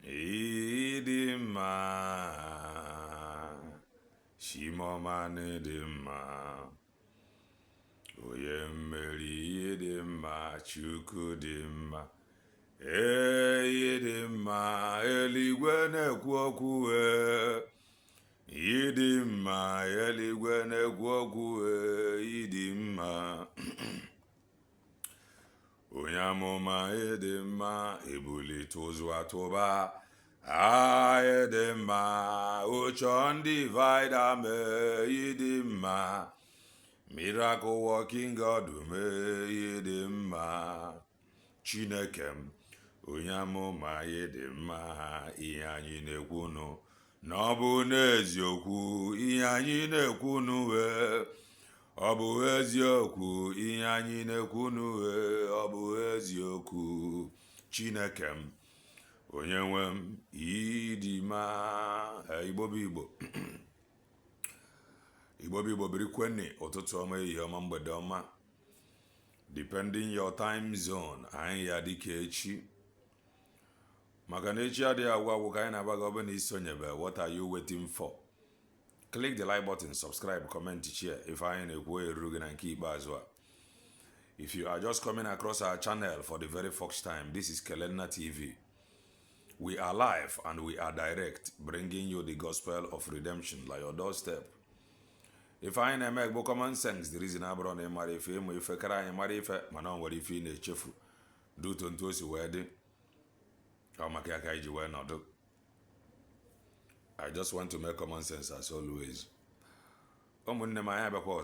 idima, shimomane dima, oyemeri idima, chuku dima, idima, eligwe na-ekwu okwu idima, eligwe na-ekwu okwu idima. Onye amụma ịdị mma, ebulite ụzụ atụba ịdị mma, ụchọ ndị vaịda mee ịdị mma, miracle working God mee ịdị mma. Chineke m, onye amụma ịdị mma, ihe anyị na-ekwunu na ọ bụ n'eziokwu, ihe anyị na-ekwunu ọ bụ eziokwu, ihe anyị na-ekwunu ọ bụ eziokwu. Chineke m, onye nwe m ịdị mma. Igbo bụ Igbo Igbo bụ Igbo, birikwenni ụtụtụ ọma, ehihie ọma, mgbede ọma, depending your time zone. Anyị ya dịka echi, maka na echi adịghị agwụ agwụ ka anyị na-agba gị. Ọ bụ na isonyebe, what are you waiting for? Click the like button, subscribe, comment, share. If I na-ekwu eru gị na nke ikpeazụ a. If you are just coming across our channel for the very first time, this is Kelenna TV. We are live and we are direct, bringing you the gospel of redemption like your doorstep. If I na-eme bụ common sense, the reason abụrụ na ịmara ife, ịmụ ife kara anyị mara ife, mana ọ nwere ife ị na-echefu duto ntu o si wee dị, ọ maka ya ka anyị ji wee nọdụ. I just want to make common sense as always. Ụmụnne m, anyị abịakwa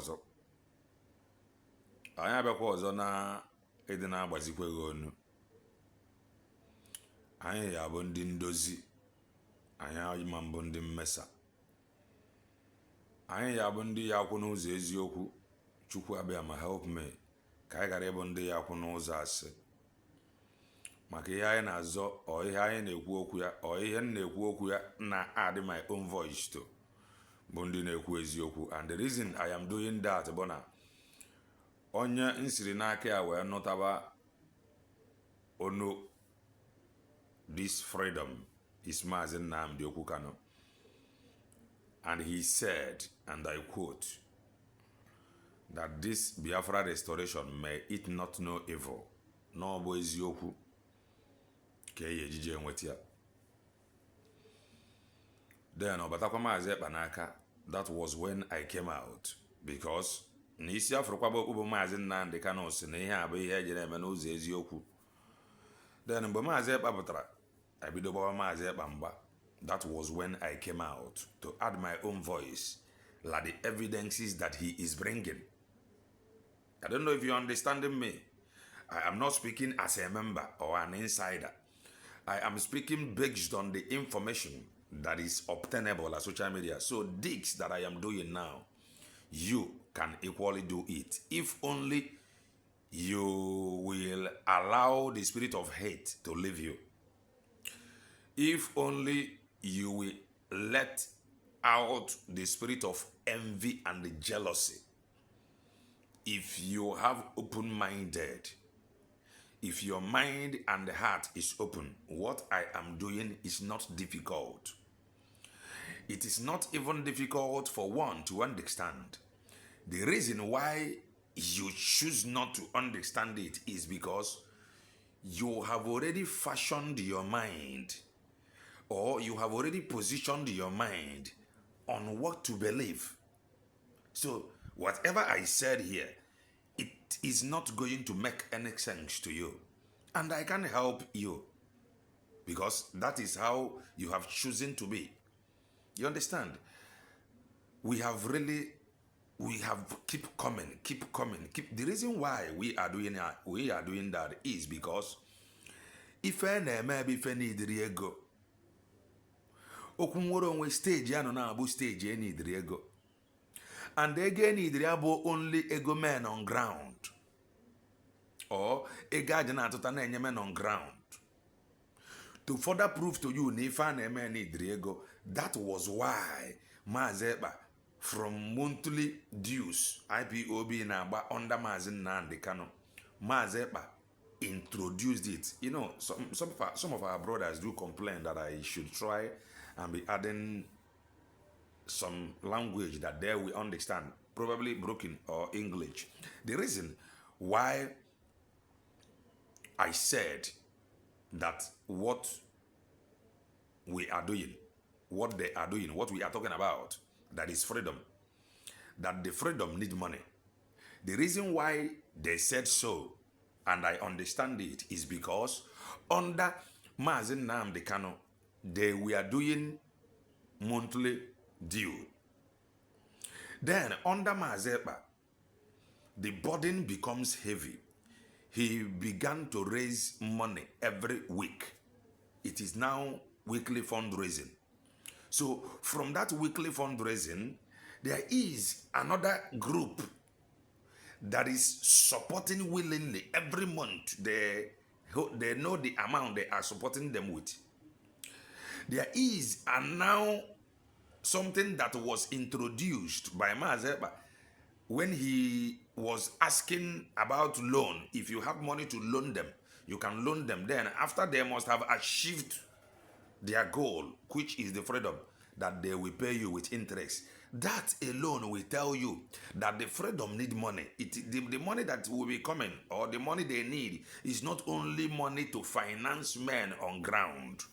ọzọ na ịdị na-agbazikwa gị onu. Anyị ya bụ ndị ndozi, anyị ma mbụ ndị mmesa, anyị ya bụ ndị ya akwụ n'ụzọ eziokwu. Chukwu abịa ma help me ka anyị ghara ịbụ ndị ya akwụ n'ụzọ asị, maka ihe anyị na-azọ ọ ihe anyị na-ekwu okwu ya ọ ihe m na-ekwu okwu ya na add my own voice to bụ ndị na-ekwu eziokwu. And the reason I am doing that bụ na onye nsiri n'aka ya wee nụtaba onu this freedom is Maazị Nnamdi Okwukano, and he said, and I quote, that this Biafra restoration may it not know evil. No bụ eziokwu ka eyi ejije enweta ya. Then ọbatakwa Maazị Ekpa n'aka. That was when I came out, because na isi afrụkwa bụ okwu bụ Maazị Nnamdi Kanu si na ihe a bụ ihe ejere eme n'ụzọ eziokwu. Then mgbe Maazị Ekpa pụtara, ebido gbawa Maazị Ekpa mgba. That was when I came out to add my own voice, like the evidences that he is bringing. I don't know if you're understanding me. I am not speaking as a member or an insider. I am speaking based on the information that is obtainable on social media. So this that I am doing now, you can equally do it. If only you will allow the spirit of hate to leave you. If only you will let out the spirit of envy and jealousy. If you have open-minded, if your mind and heart is open, what I am doing is not difficult. It is not even difficult for one to understand. The reason why you choose not to understand it is because you have already fashioned your mind, or you have already positioned your mind on what to believe. So whatever I said here, it is not going to make any sense to you. And I can't help you, because that is how you have chosen to be. You understand? We have keep coming. The reason why we are doing that is because if maybe if need ego, okunworo onwe stage ya no na abu stage e need ego, and again need abo only ego men on ground, or ego aja na atụta na enye men on ground. To further prove to you na ife a na-eme need ego, that was why Maazị Ekpa from monthly dues IPOB na-agba under Maazị Nnamdi Kanu, Maazị Ekpa introduced it. You know, some of our brothers do complain that I should try and be adding some language that they will understand, probably broken or English. The reason why I said that what we are doing, what they are doing, what we are talking about, that is freedom, that the freedom need money. The reason why they said so, and I understand it, is because under Mazi Nnamdi Kanu, they were doing monthly due. Then under Mazi Ekpa, the burden becomes heavy. He began to raise money every week. It is now weekly fundraising. So from that weekly fundraising, there is another group that is supporting willingly every month. They know the amount they are supporting them with. There is now something that was introduced by Mazi Ekpa when he was asking about loan. If you have money to loan them, you can loan them. Then after they must have achieved their goal, which is the freedom, that they will pay you with interest. That alone will tell you that the freedom need money. The money that will be coming, or the money they need, is not only money to finance men on ground.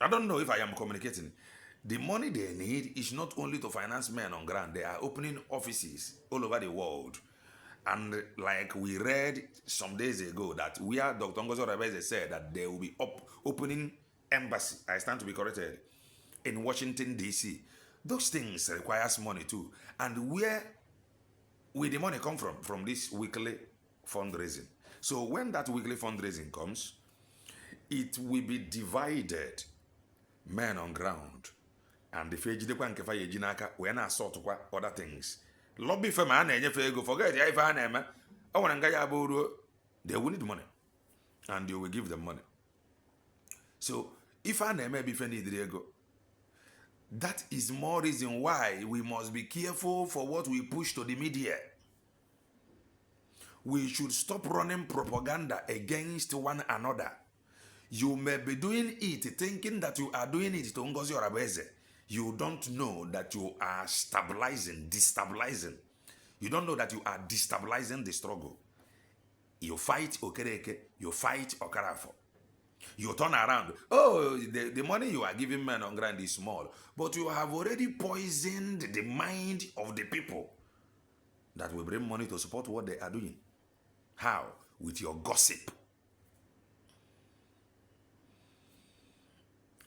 I don't know if I am communicating. The money they need is not only to finance men on ground. They are opening offices all over the world. And like we read some days ago, that where Dr. Ngozi Orebeze said that they will be opening embassy, I stand to be corrected, in Washington, D.C. Those things requires money too. And where will the money come from? From this weekly fundraising. So when that weekly fundraising comes, it will be divided, men on ground. And if you we are sort of other things. Lobby for man and you forget if I name I want to they will need money. And you will give them money. So if I name be Diego, that is more reason why we must be careful for what we push to the media. We should stop running propaganda against one another. You may be doing it thinking that you are doing it to Ngozi Orebeze. You don't know that you are destabilizing. You don't know that you are destabilizing the struggle. You fight Okereke, you fight Okarafo. You turn around. Oh, the money you are giving men on ground is small. But you have already poisoned the mind of the people that will bring money to support what they are doing. How? With your gossip.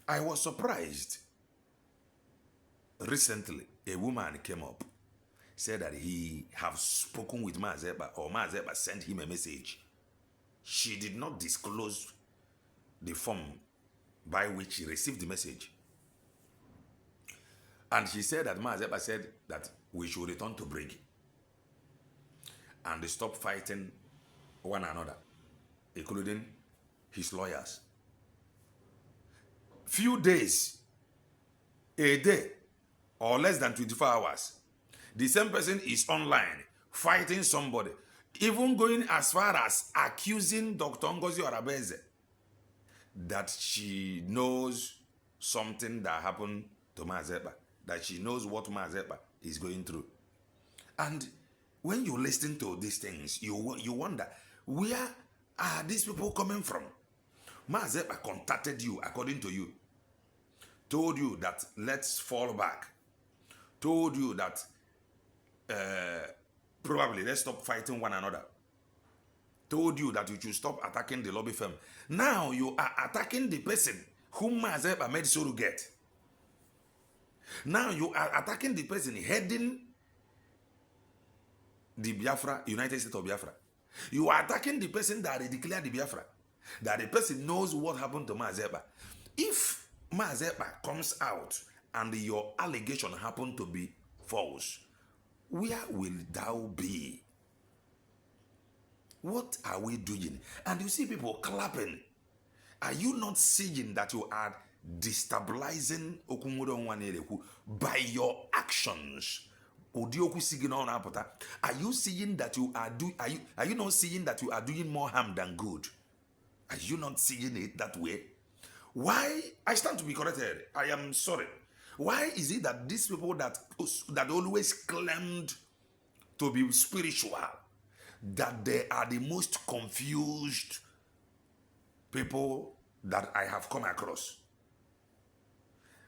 I was surprised. Recently, a woman came up, said that he have spoken with Mazi Ekpa, or Mazi Ekpa sent him a message. She did not disclose the form by which he received the message. And she said that Mazi Ekpa said that we should return to bring and stop fighting one another, including his lawyers. Few days, a day, or less than 24 hours, the same person is online fighting somebody, even going as far as accusing Dr. Ngozi Orebeze that she knows something that happened to Mazi Ekpa, that she knows what Mazi Ekpa is going through. And when you listen to these things, you wonder, where are these people coming from? Mazi Ekpa contacted you, according to you, told you that let's fall back, told you that probably let's stop fighting one another, told you that you should stop attacking the lobby firm. Now you are attacking the person whom Mazi Ekpa made surrogate. Now you are attacking the person heading the Biafra, United States of Biafra. You are attacking the person that declared the Biafra, that the person knows what happened to Mazi Ekpa. If Mazi Ekpa comes out and your allegation happened to be false, where will thou be? What are we doing? And you see people clapping. Are you not seeing that you are destabilizing Okunwudo Nwanereku by your actions, Are you seeing that you are are you not seeing that you are doing more harm than good? Are you not seeing it that way? Why? I stand to be corrected. I am sorry. Why is it that these people that always claimed to be spiritual, that they are the most confused people that I have come across?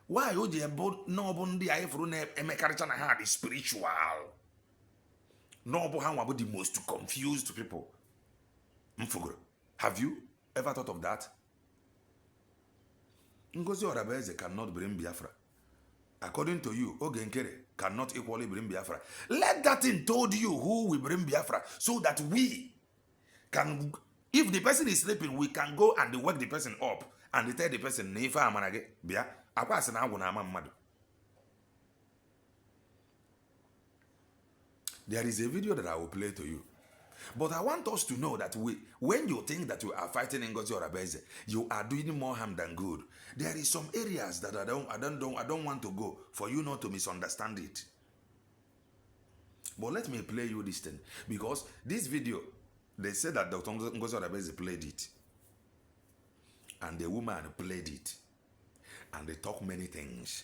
Why no bundi I for emekaricha na ha the spiritual? No about the most confused people. Have you ever thought of that? Ngozi Orabeze cannot bring Biafra. According to you, Ogenkere cannot equally bring Biafra. Let that thing told you who will bring Biafra, so that we can, if the person is sleeping, we can go and wake the person up and tell the person, Nifa amanage, Bia, Akwasi na aguna ama mmadu. There is a video that I will play to you. But I want us to know that when you think that you are fighting Ngozi Orabeze, you are doing more harm than good. There is some areas that I don't want to go for you not to misunderstand it. But let me play you this thing, because this video, they said that Dr. Ngozi Orabeze played it, and the woman played it, and they talk many things,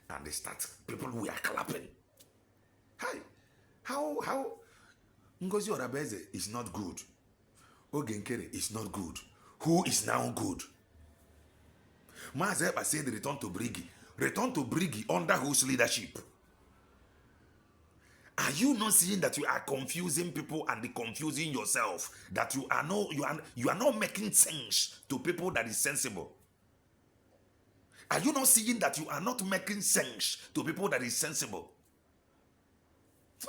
and they start, people were clapping. Hi, how? Ngozi Orabeze is not good. Ogenkere is not good. Who is now good? Mazeba said return to Brigi. Return to Brigi under whose leadership? Are you not seeing that you are confusing people and confusing yourself? That you are not making sense to people that is sensible? Are you not seeing that you are not making sense to people that is sensible?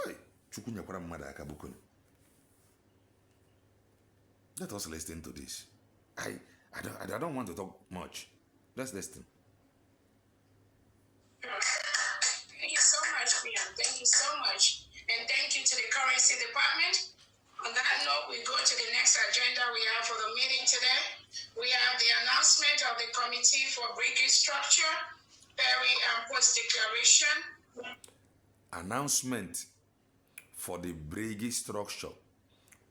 Hey. Let us listen to this. I don't want to talk much. Let's listen. Thank you so much, Brian. Thank you so much. And thank you to the currency department. On that note, we go to the next agenda we have for the meeting today. We have the announcement of the Committee for Restructuring, Perry and Post Declaration. Announcement for the Brigi structure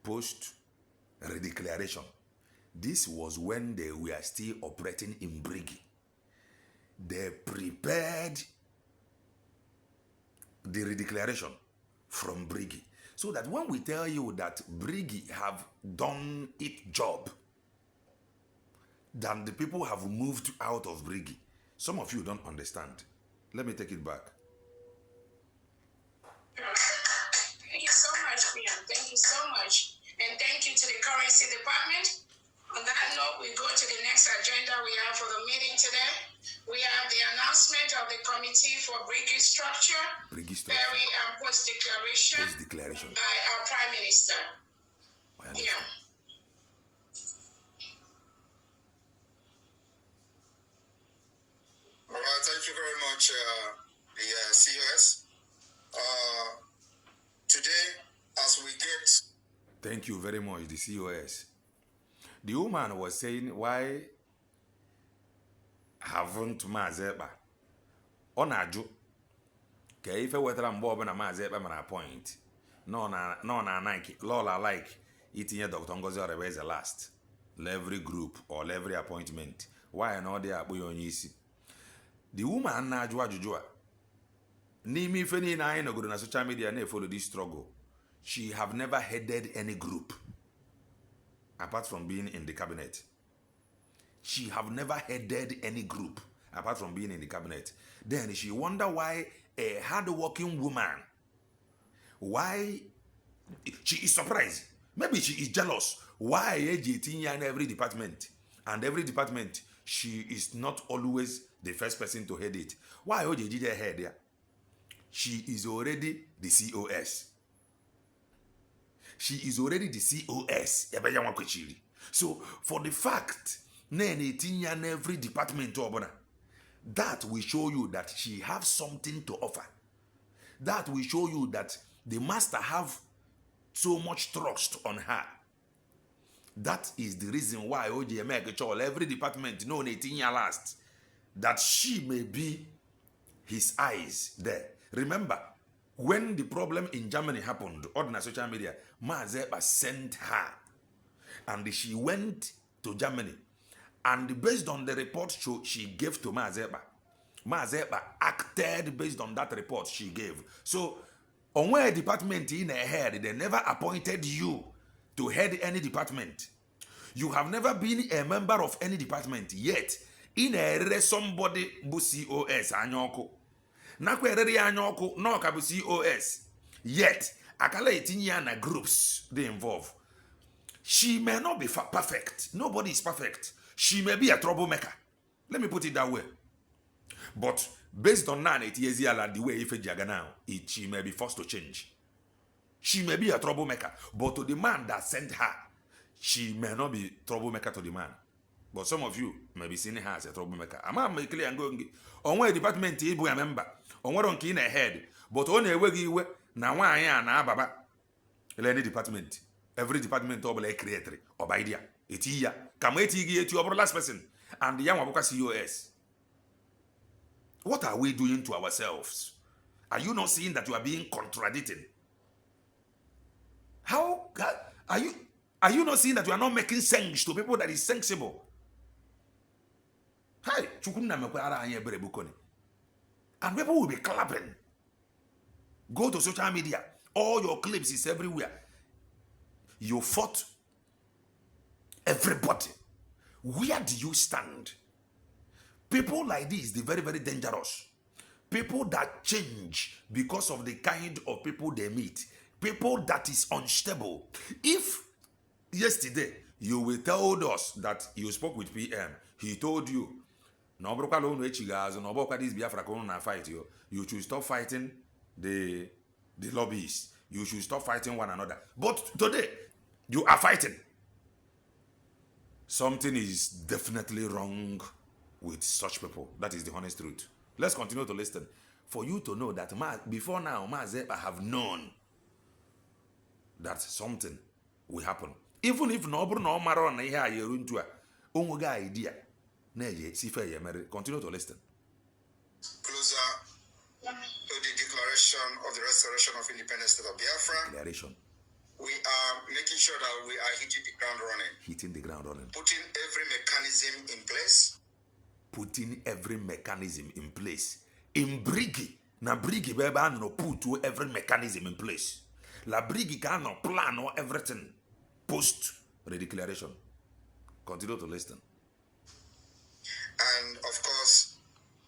post redeclaration. This was when they were still operating in Brigi. They prepared the redeclaration from Brigi, so that when we tell you that Brigi have done its job, then the people have moved out of Brigi. Some of you don't understand. Let me take it back. Thank you so much, Brian. Thank you so much. And thank you to the currency department. On that note, we go to the next agenda we have for the meeting today. We have the announcement of the Committee for Restructuring, Perry and Post Declaration by our Prime Minister. Yeah. All right, thank you very much, the COS. Today, as we get... Thank you very much, the COS. The woman was saying, why haven't Mazeba on a ju? Okay, if I were to Bob and a Mazeba man appoint, no na Nike, Lola like eating a Dr. Ngozi Orabeze last. Every group or every appointment. Why not they are Buyonisi? The woman na jua. Nimi feni na I no go na social media na follow this struggle. She have never headed any group apart from being in the cabinet. She have never headed any group apart from being in the cabinet. Then she wonder why a hard-working woman, why she is surprised. Maybe she is jealous. Why AJ in every department, and every department she is not always the first person to head it. Why OJ did her head there? She is already the COS. She is already the COS. So for the fact in every department that will show you that she have something to offer. That will show you that the master have so much trust on her. That is the reason why OJ every department no 18 year last, that she may be his eyes there. Remember, When the problem in Germany happened, on social media, Maazị Ekpa sent her. And she went to Germany. And based on the report she gave to Maazị Ekpa acted based on that report she gave. So, on where department in a head, they never appointed you to head any department. You have never been a member of any department yet. In a somebody bu COS anyoko. Nakwa erere anyoko no ka bu COS. Yet akala etinye na groups they involve. She may not be perfect. Nobody is perfect. She may be a troublemaker. Let me put it that way. But based on 8 years the way if now, she may be forced to change. She may be a troublemaker, but to the man that sent her, she may not be troublemaker to the man. But some of you may be seeing her as a troublemaker. I'm not clear and going on where department is a member, on what on key in a head, but on a way now why na baba any department. Every department of a creator or by idea. It's here. Come wait to your last person and the young Waboka COS. What are we doing to ourselves? Are you not seeing that you are being contradicted? How are you not seeing that you are not making sense to people that is sensible? Hi, and people will be clapping. Go to social media. All your clips is everywhere. You fought everybody. Where do you stand? People like this, they're very, very dangerous. People that change because of the kind of people they meet. People that is unstable. If yesterday you will tell us that you spoke with PM, he told you, you should stop fighting the lobbyists. You should stop fighting one another. But today, you are fighting. Something is definitely wrong with such people. That is the honest truth. Let's continue to listen. For you to know that before now, Maazị Ekpa have known that something will happen. Even if no maro na ihe a yeru into a onwega idea. Continue to listen. Closer to the declaration of the restoration of independence state of Biafra. Declaration. We are making sure that we are hitting the ground running. Hitting the ground running. Putting every mechanism in place. Putting every mechanism in place. In Brigi. Na Brigi beba no put every mechanism in place. La Brigi can no plan or everything. Post the declaration. Continue to listen. And of course,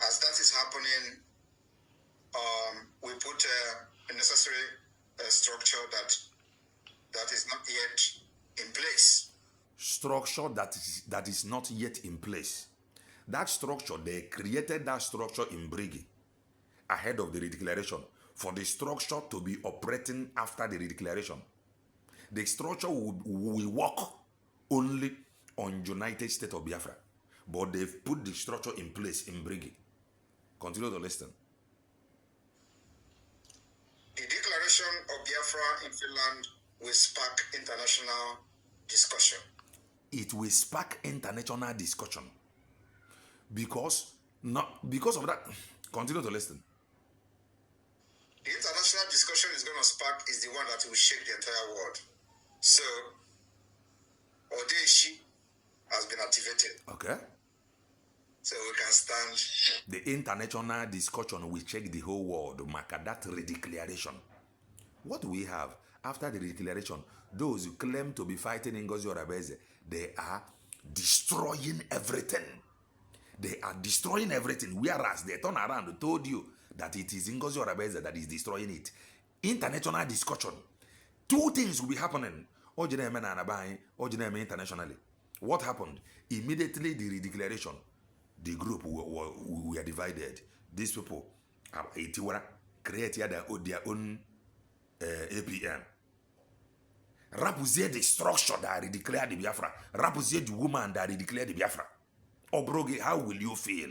as that is happening, we put a necessary structure that is not yet in place. Structure that is not yet in place. That structure, they created that structure in Brigi ahead of the redeclaration for the structure to be operating after the redeclaration. The structure will work only on United States of Biafra. But they've put the structure in place in Brigi. Continue to listen. The declaration of Biafra in Finland will spark international discussion. It will spark international discussion. Because of that, continue to listen. The international discussion is going to spark is the one that will shake the entire world. So, Odeshi has been activated. Okay. So we can stand. The international discussion will check the whole world. Mark that redeclaration. What do we have after the redeclaration? Those who claim to be fighting in Ngozi Orebeze, they are destroying everything. They are destroying everything. Whereas they turn around and told you that it is Ngozi Orebeze that is destroying it. International discussion. Two things will be happening. Internationally. What happened? Immediately the redeclaration, the group were divided. These people created their own APM. Rapuzie the structure that redeclared the Biafra. Rapuzie the woman that redeclared the Biafra. Obroge, how will you feel?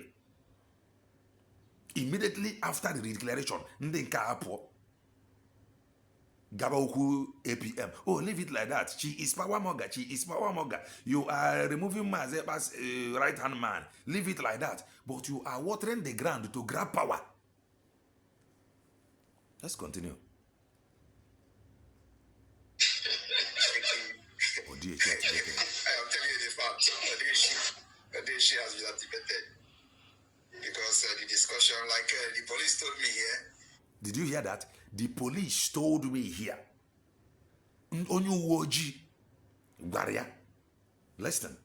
Immediately after the redeclaration, Gabaoku APM. Oh, leave it like that. She is power monger. She is power monger. You are removing Maazị Ekpa's right hand man. Leave it like that. But you are watering the ground to grab power. Let's continue. I am telling you the fact. The day she has been activated. Because the discussion, like the police told me here. Did you hear that? The police told me here. Listen.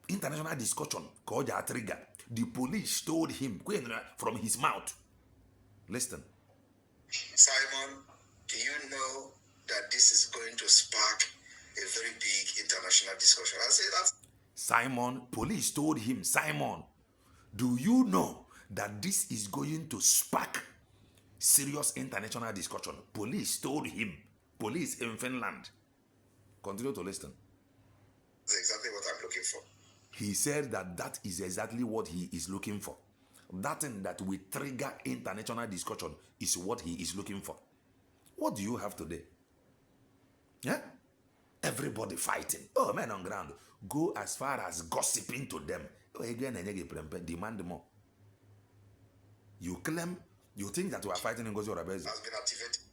International discussion called a trigger. The police told him from his mouth. Listen. Simon, do you know that this is going to spark a very big international discussion? I say that. Simon, police told him, Simon, do you know that this is going to spark serious international discussion? Police told him. Police in Finland. Continue to listen. That's exactly what I'm looking for. He said that is exactly what he is looking for. That thing that will trigger international discussion is what he is looking for. What do you have today? Yeah? Everybody fighting. Oh, men on ground. Go as far as gossiping to them. Demand more. You claim, you think that you are fighting in Gozi Orabezi,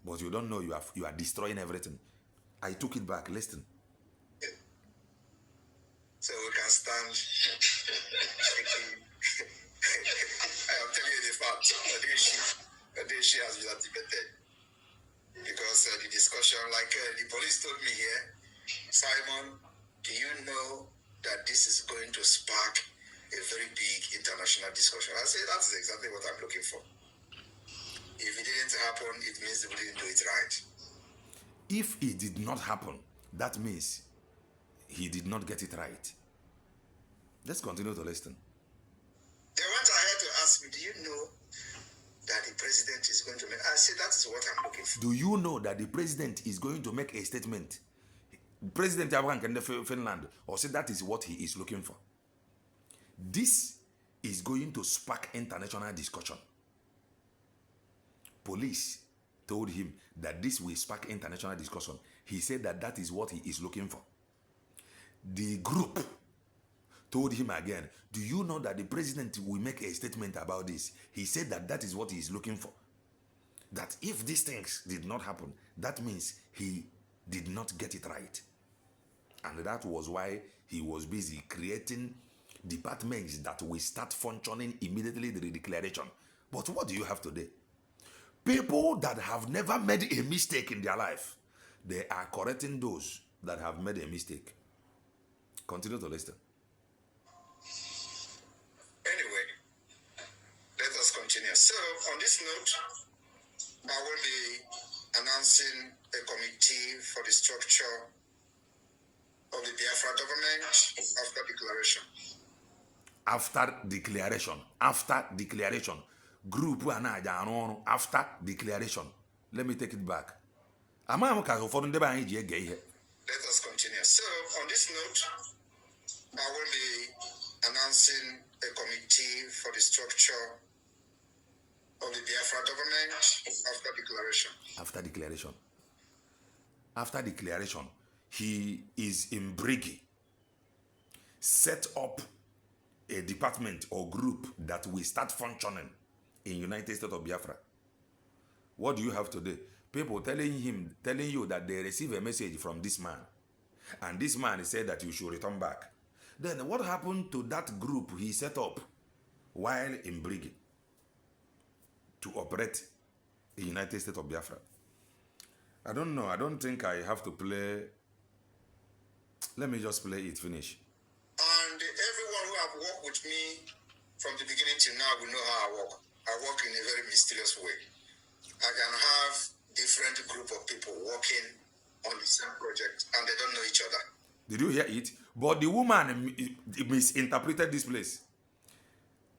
but you don't know you are destroying everything. I took it back. Listen. So we can stand. I am telling you the fact. The day she has been activated. Because the discussion, like the police told me here, Simon, do you know that this is going to spark a very big international discussion? I say that's exactly what I'm looking for. If it didn't happen, it means we didn't do it right. If it did not happen, that means he did not get it right. Let's continue to listen. They went ahead to ask me, do you know that the president is going to make... I said, that is what I'm looking for. Do you know that the president is going to make a statement? President of Finland, or say that is what he is looking for. This is going to spark international discussion. Police told him that this will spark international discussion. He said that is what he is looking for. The group told him again, do you know that the president will make a statement about this? He said that is what he is looking for. That if these things did not happen, that means he did not get it right. And that was why he was busy creating departments that will start functioning immediately the declaration. But what do you have today? People that have never made a mistake in their life, they are correcting those that have made a mistake. Continue to listen. Anyway, let us continue. So, on this note, I will be announcing a committee for the structure of the Biafra government after declaration. After declaration. Group after declaration. Let me take it back. Let us continue. So, on this note, I will be announcing a committee for the structure of the Biafra government after declaration. After declaration, he is in Brigi. Set up a department or group that will start functioning in United States of Biafra. What do you have today? People telling you that they receive a message from this man. And this man said that you should return back. Then what happened to that group he set up while in Brigi to operate in United States of Biafra? I don't know. I don't think I have to play. Let me just play it, finish. And everyone who have worked with me from the beginning till now will know how I work. I work in a very mysterious way. I can have different group of people working on the same project and they don't know each other. Did you hear it? But the woman misinterpreted this place,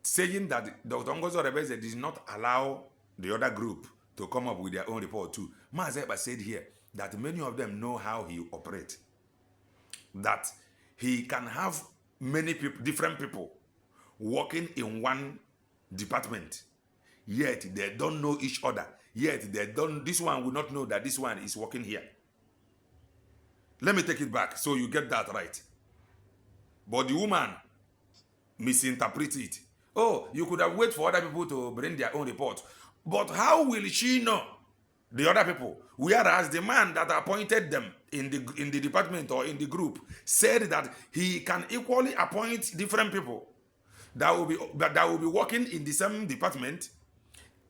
saying that Dr. Ngozi Orebeze did not allow the other group to come up with their own report too. Mazeba said here that many of them know how he operates. That he can have many people, different people, working in one department, yet they don't know each other. Yet they don't. This one will not know that this one is working here. Let me take it back so you get that right. But the woman misinterpreted it. Oh, you could have waited for other people to bring their own report. But how will she know the other people? Whereas the man that appointed them in the department or in the group said that he can equally appoint different people that will be working in the same department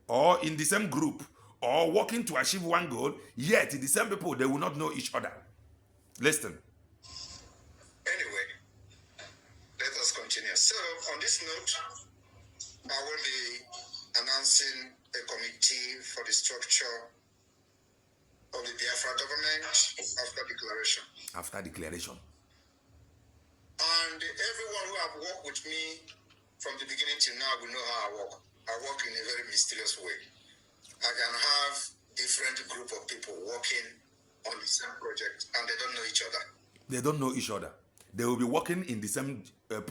or in the same group or working to achieve one goal, yet the same people, they will not know each other. Listen. Anyway, let us continue. So, on this note, I will be announcing a committee for the structure of the Biafra government after declaration. After declaration. And everyone who have worked with me from the beginning till now will know how I work. I work in a very mysterious way. I can have different group of people working on the same project and they don't know each other. They don't know each other. They will be working in the same project.